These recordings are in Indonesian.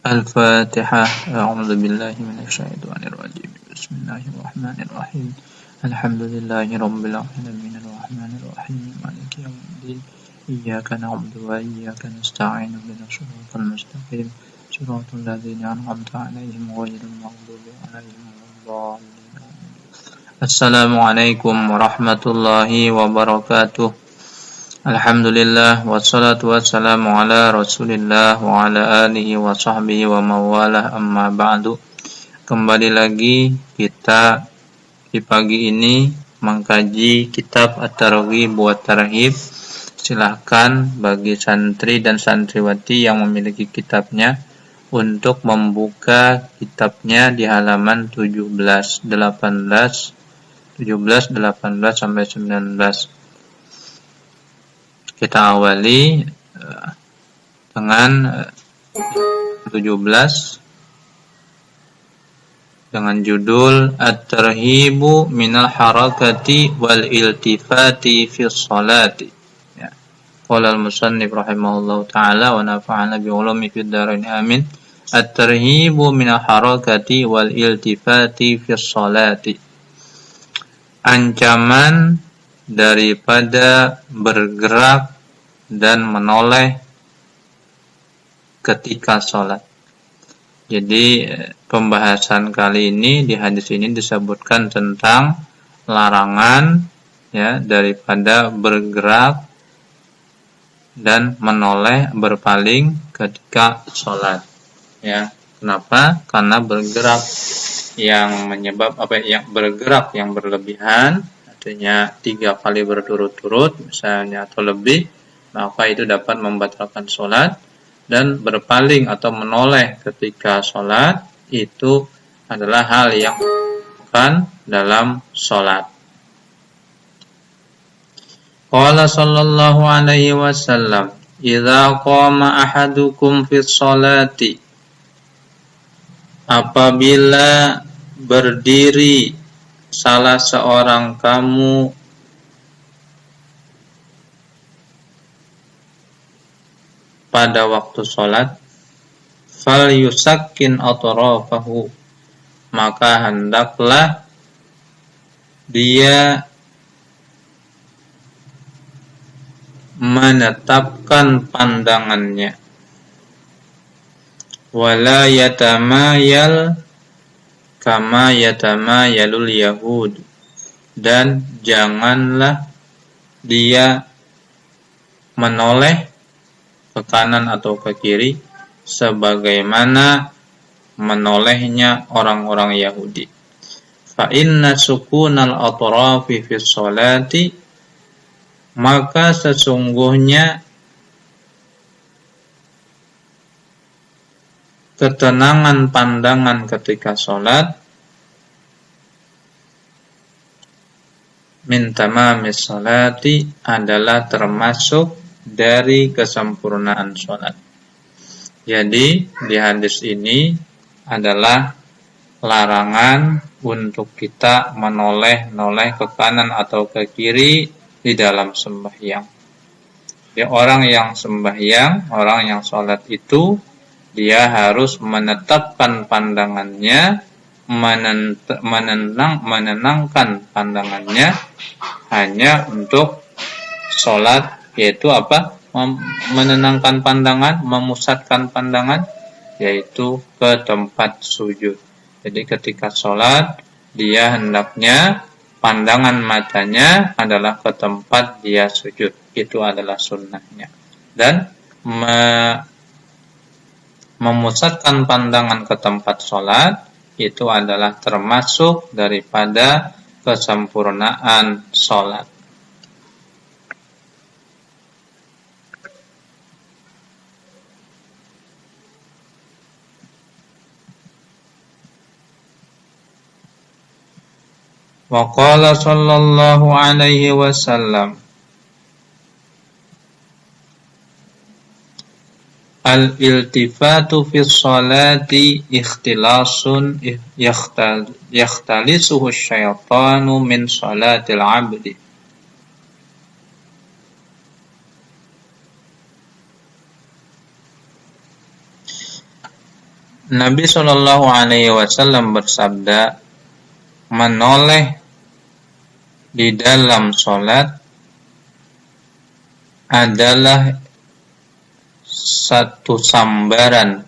الفاتحة. أعوذ بالله من الشيطان الرجيم. بسم الله الرحمن الرحيم. الحمد لله رب العالمين الرحمن الرحيم مالك يوم الدين. إياك نعبد وإياك نستعين اهدنا الصراط المستقيم صراط الذين أنعمت عليهم غير المغضوب عليهم ولا الضالين. السلام عليكم ورحمة الله وبركاته. Alhamdulillah wassalatu wassalamu ala Rasulillah wa ala alihi wa sahbihi wa mawalah, amma ba'du. Kembali lagi kita di pagi ini mengkaji kitab At-Targhib wa Tarhib. Silahkan bagi santri dan santriwati yang memiliki kitabnya untuk membuka kitabnya di halaman 17, 18 sampai 19. Kita awali dengan 17 dengan judul At-Tarhibu minal harakati wal iltifati fi sholati. Ya. Qala al-musannif rahimahullahu ta'ala wa nafa'ana bi ulumi fid dharain amin. At-tarhibu minal harakati wal iltifati fi sholati. Ancaman daripada bergerak dan menoleh ketika sholat. Jadi pembahasan kali ini di hadis ini disebutkan tentang larangan ya daripada bergerak dan menoleh berpaling ketika sholat. Ya, kenapa? Karena bergerak yang menyebab bergerak yang berlebihan, artinya 3 kali berturut-turut misalnya atau lebih, maka itu dapat membatalkan sholat. Dan berpaling atau menoleh ketika sholat itu adalah hal yang bukan dalam sholat. Qala sallallahu alaihi wasallam, idza qama ahadukum fi sholati, apabila berdiri salah seorang kamu pada waktu sholat, fal yusakkin atrafahu, maka hendaklah dia menetapkan pandangannya, wala yatamayal kama yatamayalul yahud, dan janganlah dia menoleh ke kanan atau ke kiri sebagaimana menolehnya orang-orang Yahudi. Fa inna sukunal atrafi fi sholati, maka sesungguhnya ketenangan pandangan ketika sholat min tamamis sholati adalah termasuk dari kesempurnaan sholat. Jadi di hadis ini adalah larangan untuk kita menoleh-noleh ke kanan atau ke kiri di dalam sembahyang. Jadi orang yang sembahyang, orang yang sholat itu dia harus menetapkan pandangannya, menenangkan pandangannya hanya untuk sholat, yaitu apa? Menenangkan pandangan, memusatkan pandangan, yaitu ke tempat sujud. Jadi ketika sholat, dia hendaknya pandangan matanya adalah ke tempat dia sujud. Itu adalah sunnahnya. Dan memusatkan pandangan ke tempat sholat, itu adalah termasuk daripada kesempurnaan sholat. Wa qala sallallahu alaihi wasallam, al-iltifatu fi sholati ikhtilasun yakhtalisuhu syaitanu min sholatil abdi. Nabi Shallallahu Alaihi Wasallam bersabda, menoleh di dalam sholat adalah satu sambaran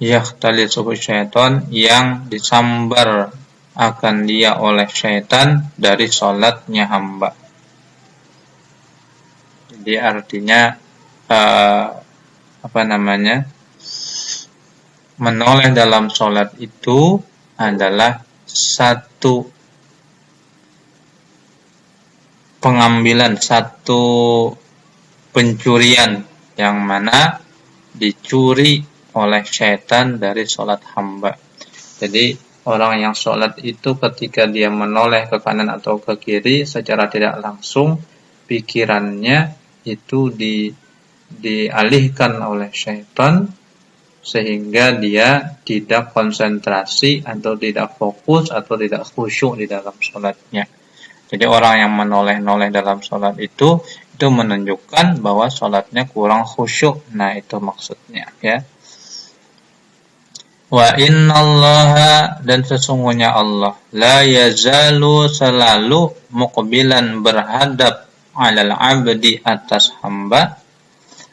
yahtalitsuhu syaitan, yang disambar akan dia oleh syaitan dari sholatnya hamba. Jadi artinya menoleh dalam sholat itu adalah satu pengambilan, satu pencurian yang mana dicuri oleh syaitan dari sholat hamba. Jadi orang yang sholat itu ketika dia menoleh ke kanan atau ke kiri secara tidak langsung, pikirannya itu dialihkan oleh syaitan sehingga dia tidak konsentrasi atau tidak fokus atau tidak khusyuk di dalam sholatnya. Jadi orang yang menoleh-noleh dalam sholat itu menunjukkan bahwa sholatnya kurang khusyuk. Nah, itu maksudnya ya. Wa innallaha, dan sesungguhnya Allah, la yazalu, selalu muqbilan, berhadap, alal abdi, atas hamba,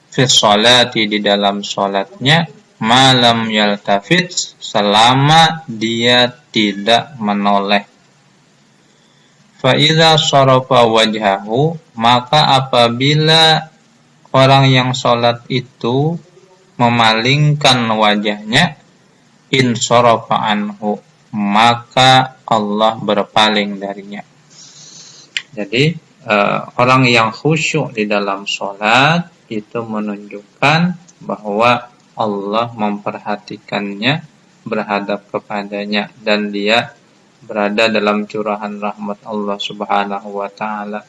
fi sholati, di dalam sholatnya, malam yaltafit, selama dia tidak menoleh. Fa idza sarafa wajhahu, maka apabila orang yang sholat itu memalingkan wajahnya, in sarafa anhu, maka Allah berpaling darinya. Jadi orang yang khusyuk di dalam sholat itu menunjukkan bahwa Allah memperhatikannya, berhadap kepadanya, dan dia berada dalam curahan rahmat Allah Subhanahu wa ta'ala.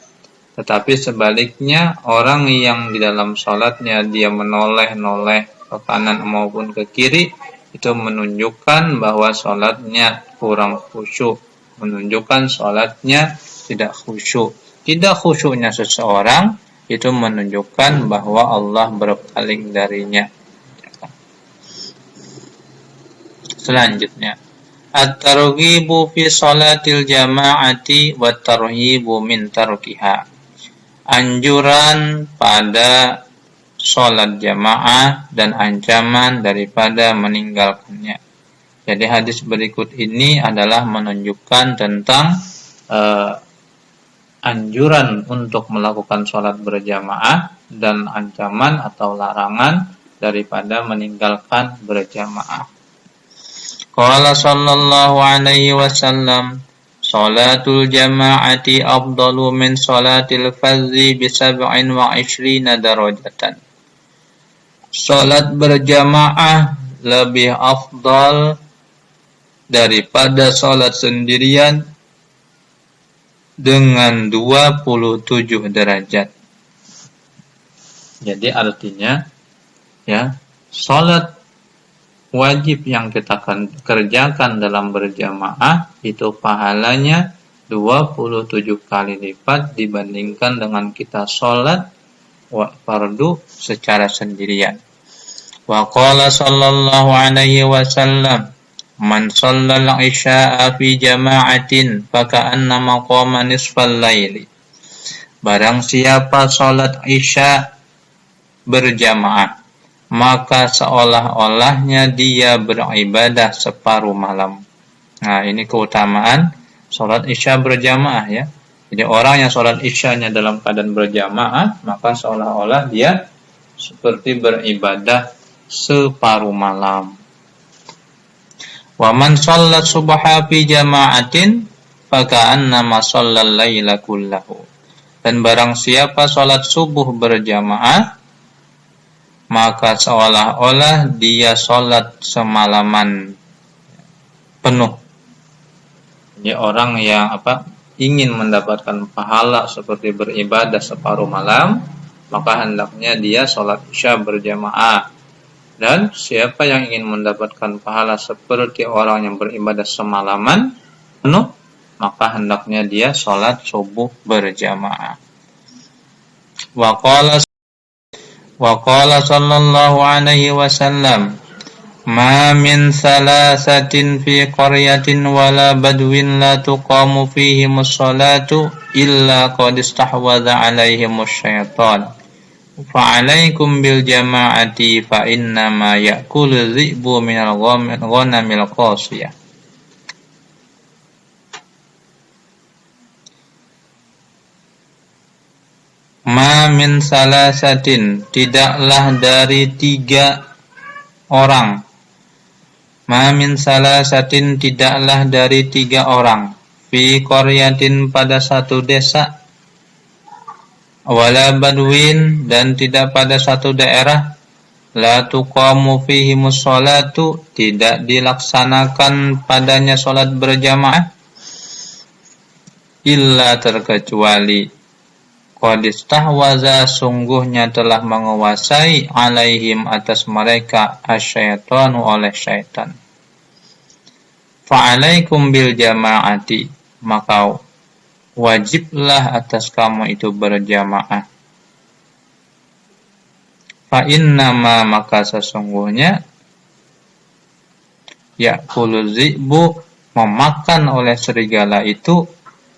Tetapi sebaliknya, orang yang di dalam sholatnya dia menoleh-noleh ke kanan maupun ke kiri, itu menunjukkan bahwa sholatnya kurang khusyuk, menunjukkan sholatnya tidak khusyuk. Tidak khusyuknya seseorang itu menunjukkan bahwa Allah berpaling darinya. Selanjutnya, at-targhibu fi sholatil jama'ati wa tarhibu min tarkiha. Anjuran pada sholat jamaah dan ancaman daripada meninggalkannya. Jadi hadis berikut ini adalah menunjukkan tentang anjuran untuk melakukan sholat berjamaah dan ancaman atau larangan daripada meninggalkan berjamaah. Qala sallallahu alaihi wasallam, sholatul jama'ati afdalu min sholatil fardhi bi 27 darajatan. Sholat berjamaah lebih afdal daripada sholat sendirian dengan 27 derajat. Jadi artinya ya, sholat wajib yang kita kerjakan dalam berjamaah itu pahalanya 27 kali lipat dibandingkan dengan kita sholat fardu secara sendirian. Wa qala sallallahu alaihi wasallam, man shallal isya'a fi jama'atin faka'annama qama nisfal laili. Barang siapa sholat isya berjamaah, maka seolah-olahnya dia beribadah separuh malam. Nah, ini keutamaan sholat isya berjamaah ya. Jadi orang yang sholat isyanya dalam keadaan berjamaah, maka seolah-olah dia seperti beribadah separuh malam. Wa man shallat subha fi jama'atin faka'annama shallal laila kullahu. Dan barang siapa sholat subuh berjamaah, maka seolah-olah dia sholat semalaman penuh. Jadi orang yang ingin mendapatkan pahala seperti beribadah separuh malam, maka hendaknya dia sholat isya berjamaah. Dan siapa yang ingin mendapatkan pahala seperti orang yang beribadah semalaman penuh, maka hendaknya dia sholat subuh berjamaah. Wa qala Wa qala sallallahu alaihi wasallam, ma min salasatin fi qaryatin wala badwin la tuqamu fihimus salatu illa qad istahwadha alaihimus syaitan. Fa'alaikum bil jama'ati fa inna ma ya'kulu dhi'bu minal ghanamil qasiyah. Ma min salasatin, tidaklah dari 3 orang. Ma min salasatin, tidaklah dari 3 orang. Fi qaryatin, pada satu desa. Wala badwin, dan tidak pada satu daerah. La tuqamu fihimus sholatu, tidak dilaksanakan padanya sholat berjamaah. Illa, terkecuali qad istahwaza, sungguhnya telah menguasai alaihim, atas mereka, asyaitanu, oleh syaitan. Fa'alaikum bil jama'ati, maka wajiblah atas kamu itu berjamaah. Fa innama, maka sesungguhnya, ya'kulu dhi'bu, memakan oleh serigala itu,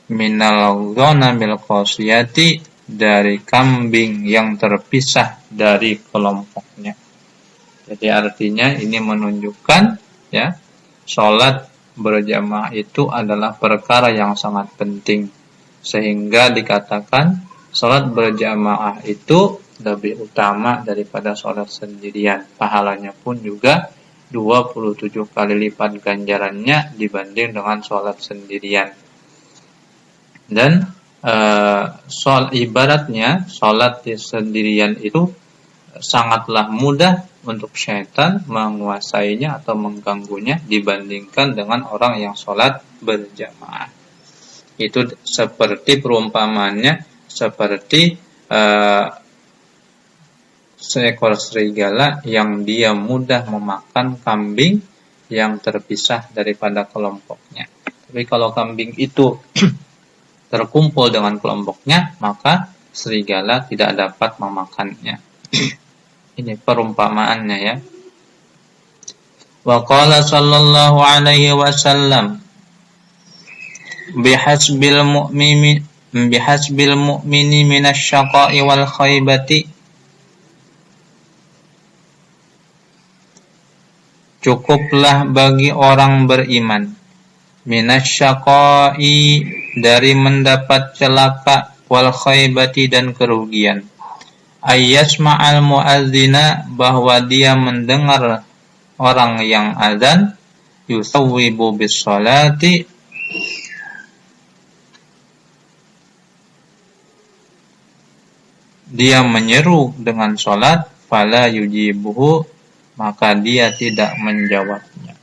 minal ghanamil qasiyati, dari kambing yang terpisah dari kelompoknya. Jadi artinya ini menunjukkan, ya, sholat berjamaah itu adalah perkara yang sangat penting, sehingga dikatakan sholat berjamaah itu lebih utama daripada sholat sendirian. Pahalanya pun juga 27 kali lipat ganjarannya dibanding dengan sholat sendirian. Dan ibaratnya sholat sendirian itu sangatlah mudah untuk syaitan menguasainya atau mengganggunya dibandingkan dengan orang yang sholat berjamaah. Itu seperti perumpamannya seperti seekor serigala yang dia mudah memakan kambing yang terpisah daripada kelompoknya. Tapi kalau kambing itu terkumpul dengan kelompoknya, maka serigala tidak dapat memakannya. Ini perumpamaannya, ya. Wa qala sallallahu alaihi wasallam, bihasbil mu'mini minasyaqa'i wal khaybati, cukuplah bagi orang beriman, minasyaqa'i, dari mendapat celaka, wal khaybati, dan kerugian. Ayyasma'al mu'adzina, bahwa dia mendengar orang yang azan, yusawwibu bis salati, dia menyeru dengan salat, fala yujibuhu, maka dia tidak menjawabnya.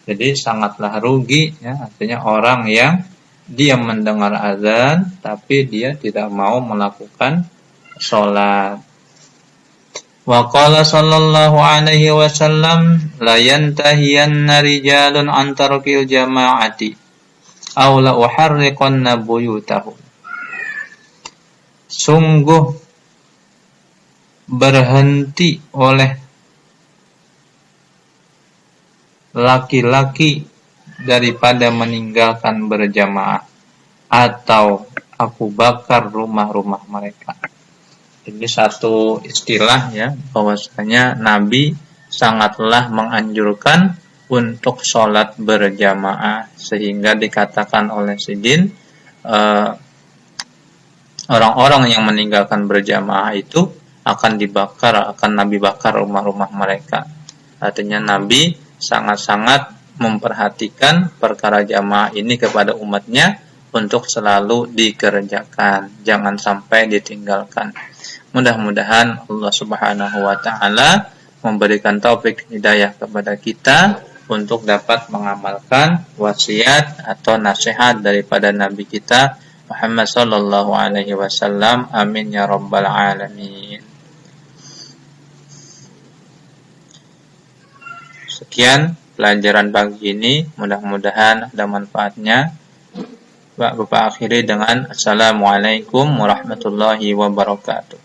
Jadi sangatlah rugi, ya, artinya orang yang dia mendengar azan tapi dia tidak mau melakukan sholat. Wa qala sallallahu alaihi wasallam, la yantahiyanna rijalun an tarkil jama'ati aw la uharriqanna buyutahum. Sungguh berhenti oleh laki-laki daripada meninggalkan berjamaah, atau aku bakar rumah-rumah mereka. Ini satu istilah, ya, bahwasanya Nabi sangatlah menganjurkan untuk sholat berjamaah, sehingga dikatakan oleh Sidin, orang-orang yang meninggalkan berjamaah itu akan dibakar, akan Nabi bakar rumah-rumah mereka. Artinya Nabi sangat-sangat memperhatikan perkara jamaah ini kepada umatnya untuk selalu dikerjakan, jangan sampai ditinggalkan. Mudah-mudahan Allah Subhanahu wa taala memberikan taufik hidayah kepada kita untuk dapat mengamalkan wasiat atau nasihat daripada Nabi kita Muhammad sallallahu alaihi wasallam. Amin ya rabbal alamin. Sekian pelajaran pagi ini, mudah-mudahan ada manfaatnya. Bapak akhiri dengan Assalamualaikum warahmatullahi wabarakatuh.